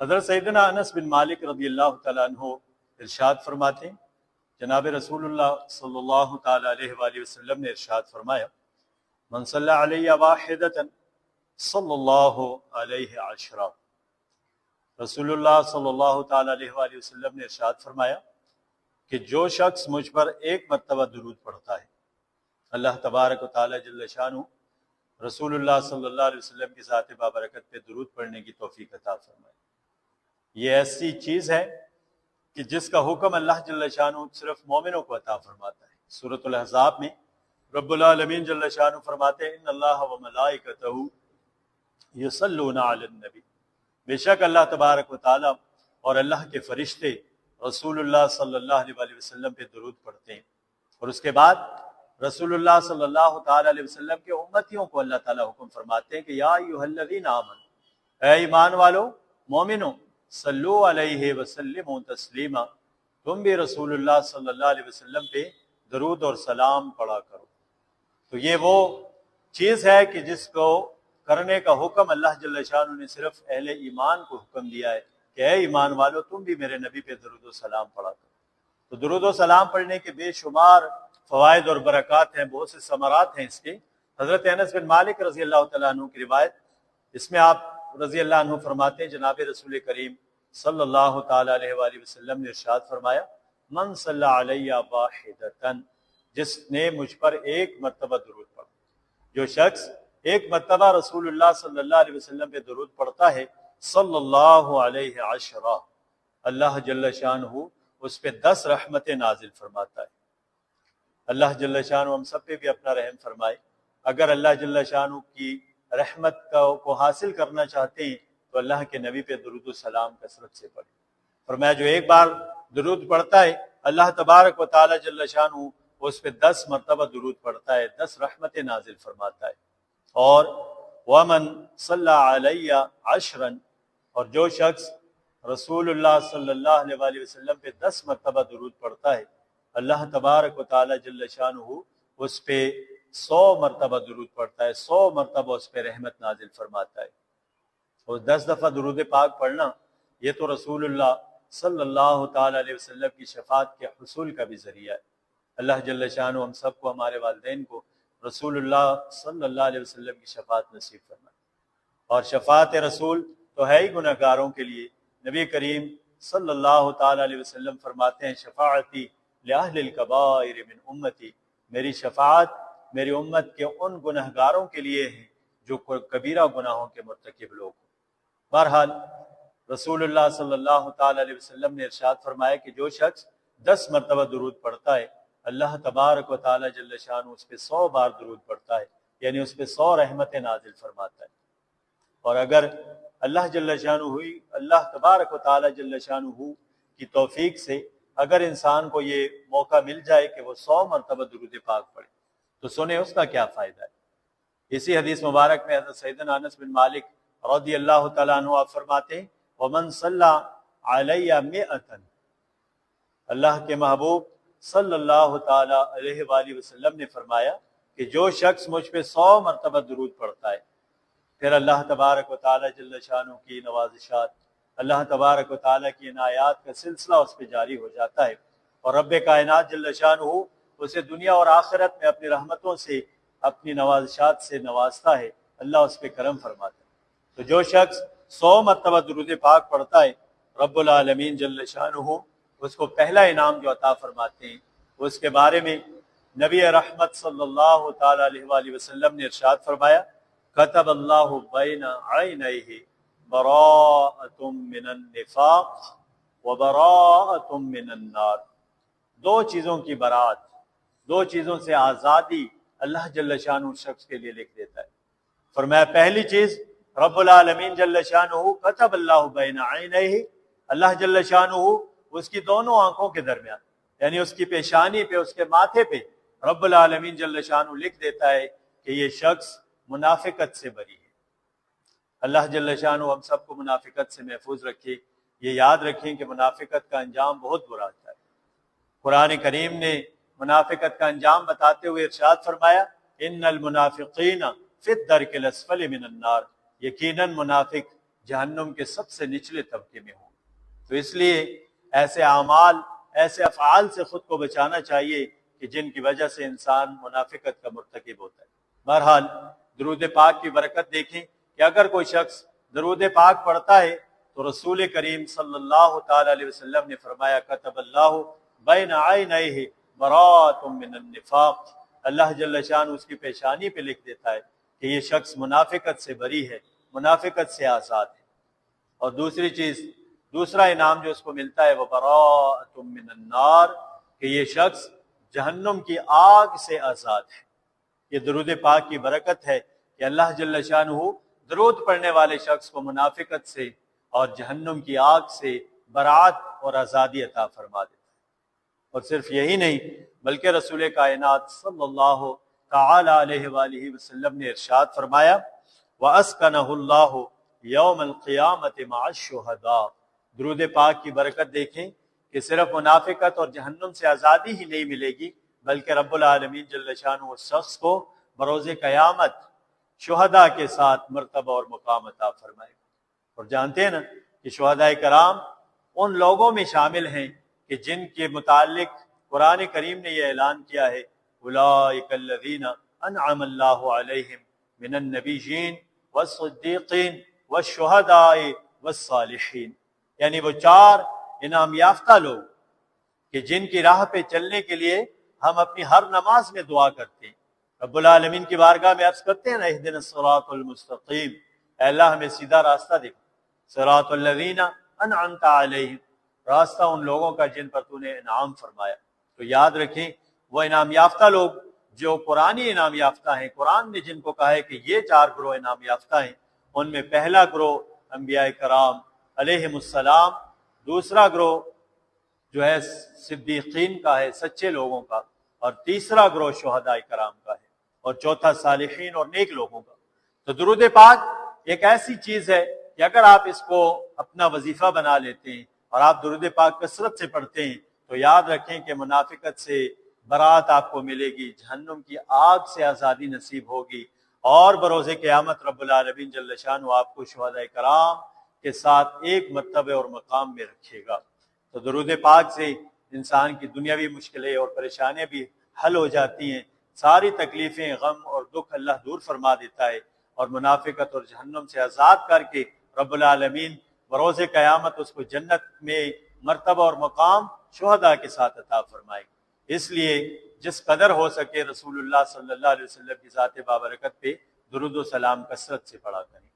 حضرت سیدنا انس بن مالک رضی اللہ تعالیٰ عنہ ارشاد فرماتے ہیں، جناب رسول اللہ صلی اللہ تعالیٰ علیہ وآلہ وسلم نے ارشاد فرمایا، من صلی علیہ واحدۃ صلی اللہ علیہ عشرہ۔ رسول اللہ صلی اللہ تعالیٰ علیہ وآلہ وسلم نے ارشاد فرمایا کہ جو شخص مجھ پر ایک مرتبہ درود پڑھتا ہے، اللہ تبارک و تعالیٰ جل شانہ رسول اللہ صلی اللہ علیہ وسلم کی ذات بابرکت پہ درود پڑھنے کی توفیق عطا فرمائے۔ یہ ایسی چیز ہے کہ جس کا حکم اللہ جل شانہ صرف مومنوں کو عطا فرماتا ہے۔ سورۃ الاحزاب میں رب العالمین جل شانہ فرماتے ہیں، ان اللہ و ملائکتہ یصلون علی النبی، بے شک اللہ تبارک و تعالیٰ اور اللہ کے فرشتے رسول اللہ صلی اللہ علیہ وسلم پہ درود پڑھتے ہیں۔ اور اس کے بعد رسول اللہ صلی اللہ تعالیٰ علیہ وسلم کے امتیوں کو اللہ تعالیٰ حکم فرماتے ہیں کہ یا ایھا الذین آمنوا، اے ایمان والو مومنو، صلو علیہ وسلموا تسلیما، تم بھی رسول اللہ صلی اللہ علیہ وسلم پہ درود اور سلام پڑھا کرو۔ تو یہ وہ چیز ہے کہ جس کو کرنے کا حکم اللہ جل شانہ نے صرف اہل ایمان کو حکم دیا ہے کہ اے ایمان والو تم بھی میرے نبی پہ درود و سلام پڑھا کرو۔ تو درود و سلام پڑھنے کے بے شمار فوائد اور برکات ہیں، بہت سے ثمرات ہیں اس کے۔ حضرت انس بن مالک رضی اللہ تعالیٰ عنہ کی روایت، اس میں آپ رضی اللہ عنہ فرماتے ہیں، جناب رسول کریم صلی اللہ تعالیٰ علیہ وآلہ وسلم نے ارشاد فرمایا، من صلی علیہ واحدۃ، جس نے مجھ پر ایک مرتبہ درود پڑھا، جو شخص ایک مرتبہ رسول اللہ صلی اللہ علیہ وسلم پہ درود پڑھتا ہے، صلی اللہ علیہ عشرہ، اللہ جل شانہ اس پہ 10 رحمتیں نازل فرماتا ہے۔ اللہ جل شانہ ہم سب پہ بھی اپنا رحم فرمائے۔ اگر اللہ جل شانہ کی رحمت کو حاصل کرنا چاہتے ہیں تو اللہ کے نبی پہ درود و سلام کثرت سے پڑھیں۔ فرمایا جو ایک بار درود پڑھتا ہے اللہ تبارک و تعالی جل شانہ اس پہ 10 مرتبہ درود پڑھتا ہے، 10 رحمتیں نازل فرماتا ہے۔ اور ومن صلی علیہ عشرا، اور جو شخص رسول اللہ صلی اللہ علیہ وآلہ وسلم پہ 10 مرتبہ درود پڑھتا ہے، اللہ تبارک و تعالی جل شانہ اس پہ 100 مرتبہ درود پڑھتا ہے، 100 مرتبہ اس پہ رحمت نازل فرماتا ہے۔ اور 10 دفعہ درود پاک پڑھنا یہ تو رسول اللہ صلی اللہ تعالی علیہ وسلم کی شفاعت کے حصول کا بھی ذریعہ ہے۔ اللہ جل شانہ ہم سب کو، ہمارے والدین کو رسول اللہ صلی اللہ علیہ وسلم کی شفاعت نصیب فرمائے۔ اور شفاعت رسول تو ہے ہی گناہ گاروں کے لیے۔ نبی کریم صلی اللہ تعالی علیہ وسلم فرماتے ہیں، شفاعتی لأہل الکبائر من امتی، میری شفاعت میری امت کے ان گناہ گاروں کے لیے ہے جو کبیرہ گناہوں کے مرتکب لوگ ہیں۔ بہرحال رسول اللہ صلی اللہ تعالی علیہ وسلم نے ارشاد فرمایا کہ جو شخص 10 مرتبہ درود پڑھتا ہے اللہ تبارک و تعالی جل شانہ اس پہ 100 بار درود پڑھتا ہے، یعنی اس پہ 100 رحمتیں نازل فرماتا ہے۔ اور اگر اللہ جل شانہ ہوئی، اللہ تبارک و تعالی جل شانہ کی توفیق سے اگر انسان کو یہ موقع مل جائے کہ وہ 100 مرتبہ درود پاک پڑھے تو سنیں اس کا کیا فائدہ ہے۔ اسی حدیث مبارک میں حضرت سیدنا انس بن مالک رضی اللہ تعالیٰ عنہ آپ فرماتے ہیں، ومن صلی علیہ مئۃ، اللہ کے محبوب صلی اللہ تعالی علیہ وآلہ وسلم نے فرمایا کہ جو شخص مجھ پہ 100 مرتبہ درود پڑھتا ہے، پھر اللہ تبارک و تعالی جل شانہ کی نوازشات، اللہ تبارک و تعالی کی عنایات کا سلسلہ اس پہ جاری ہو جاتا ہے، اور رب کائنات جل شانہ اسے دنیا اور آخرت میں اپنی رحمتوں سے، اپنی نوازشات سے نوازتا ہے، اللہ اس پہ کرم فرماتا ہے۔ تو جو شخص 100 مرتبہ درود پاک پڑھتا ہے، رب العالمین جل شانہ اس کو پہلا انعام جو عطا فرماتے ہیں، اس کے بارے میں نبی رحمت صلی اللہ تعالی علیہ وآلہ وسلم نے ارشاد فرمایا، کتب اللہ بین عینیہ براءۃ من النفاق وبراءۃ من النار، 2 چیزوں کی برات، 2 چیزوں سے آزادی اللہ جل شانہ اس شخص کے لیے لکھ دیتا ہے۔ فرمایا پہلی چیز رب العالمین جل شانہ کتب اللہ بین عینیہ، اللہ جل شانہ اس کی دونوں آنکھوں کے درمیان، یعنی اس کی پیشانی پہ، اس کے ماتھے پہ رب العالمین جل شانہ لکھ دیتا ہے کہ یہ شخص منافقت سے بری ہے۔ اللہ جل شانہ ہم سب کو منافقت سے محفوظ رکھے۔ یہ یاد رکھیں کہ منافقت کا انجام بہت برا ہوتا ہے۔ قرآن کریم نے منافقت کا انجام بتاتے ہوئے ارشاد فرمایا، ان المنافقین فی الدرک الاسفل من النار، یقیناً منافق جہنم کے سب سے نچلے طبقے میں ہوں۔ تو اس لیے ایسے اعمال، ایسے افعال سے خود کو بچانا چاہیے کہ جن کی وجہ سے انسان منافقت کا مرتکب ہوتا ہے۔ بہرحال درود پاک کی برکت دیکھیں کہ اگر کوئی شخص درود پاک پڑھتا ہے تو رسول کریم صلی اللہ تعالی علیہ وسلم نے فرمایا کتب اللہ بین عینیہ براۃ من النفاق، اللہ جل شانہ اس کی پیشانی پہ لکھ دیتا ہے کہ یہ شخص منافقت سے بری ہے، منافقت سے آزاد ہے۔ اور دوسری چیز، دوسرا انعام جو اس کو ملتا ہے وہ براۃ من النار، کہ یہ شخص جہنم کی آگ سے آزاد ہے۔ یہ درود پاک کی برکت ہے کہ اللہ جل شانہ درود پڑھنے والے شخص کو منافقت سے اور جہنم کی آگ سے برات اور آزادی عطا فرما دیتا ہے۔ اور صرف یہی نہیں بلکہ رسول کائنات صلی اللہ تعالی علیہ وآلہ وسلم نے ارشاد فرمایا وَأَسْكَنَهُ اللَّهُ يَوْمَ الْقِيَامَةِ مَعَ الشُّهَدَاءِ۔ درود پاک کی برکت دیکھیں کہ صرف منافقت اور جہنم سے آزادی ہی نہیں ملے گی بلکہ رب العالمین جل شانہ اس شخص کو بروز قیامت شہداء کے ساتھ مرتبہ اور مقام عطا فرمائے گا۔ اور جانتے ہیں نا کہ شہداء کرام ان لوگوں میں شامل ہیں کہ جن کے متعلق قرآن کریم نے یہ اعلان کیا ہے اولئک الذین انعم اللہ علیہم من النبیین والصدیقین والشہداء والصالحین، یعنی وہ چار انعام یافتہ لوگ کہ جن کی راہ پہ چلنے کے لیے ہم اپنی ہر نماز میں دعا کرتے ہیں، رب العالمین کی بارگاہ میں عرض کرتے ہیں نا اہدنا الصراط المستقیم، اے اللہ ہمیں سیدھا راستہ دکھا، صراط الذین انعمت علیہم، راستہ ان لوگوں کا جن پر تو نے انعام فرمایا۔ تو یاد رکھیں وہ انعام یافتہ لوگ جو قرآنی انعام یافتہ ہیں، قرآن نے جن کو کہا ہے کہ یہ چار گروہ انعام یافتہ ہیں، ان میں پہلا گروہ انبیاء کرام علیہم السلام، دوسرا گروہ جو ہے صدیقین کا ہے، سچے لوگوں کا، اور تیسرا گروہ شہداء کرام کا ہے، اور چوتھا صالحین اور نیک لوگوں کا۔ تو درود پاک ایک ایسی چیز ہے کہ اگر آپ اس کو اپنا وظیفہ بنا لیتے ہیں اور آپ درود پاک کثرت سے پڑھتے ہیں تو یاد رکھیں کہ منافقت سے برات آپ کو ملے گی، جہنم کی آگ سے آزادی نصیب ہوگی، اور بروز قیامت رب العالمین جل شانہ آپ کو شہداء کرام کے ساتھ ایک مرتبہ اور مقام میں رکھے گا۔ تو درود پاک سے انسان کی دنیاوی مشکلیں اور پریشانیاں بھی حل ہو جاتی ہیں، ساری تکلیفیں، غم اور دکھ اللہ دور فرما دیتا ہے، اور منافقت اور جہنم سے آزاد کر کے رب العالمین بروز قیامت اس کو جنت میں مرتبہ اور مقام شہداء کے ساتھ عطا فرمائے گا۔ اس لیے جس قدر ہو سکے رسول اللہ صلی اللہ علیہ وسلم کی ذات بابرکت پہ درود و سلام کثرت سے پڑھا کریں۔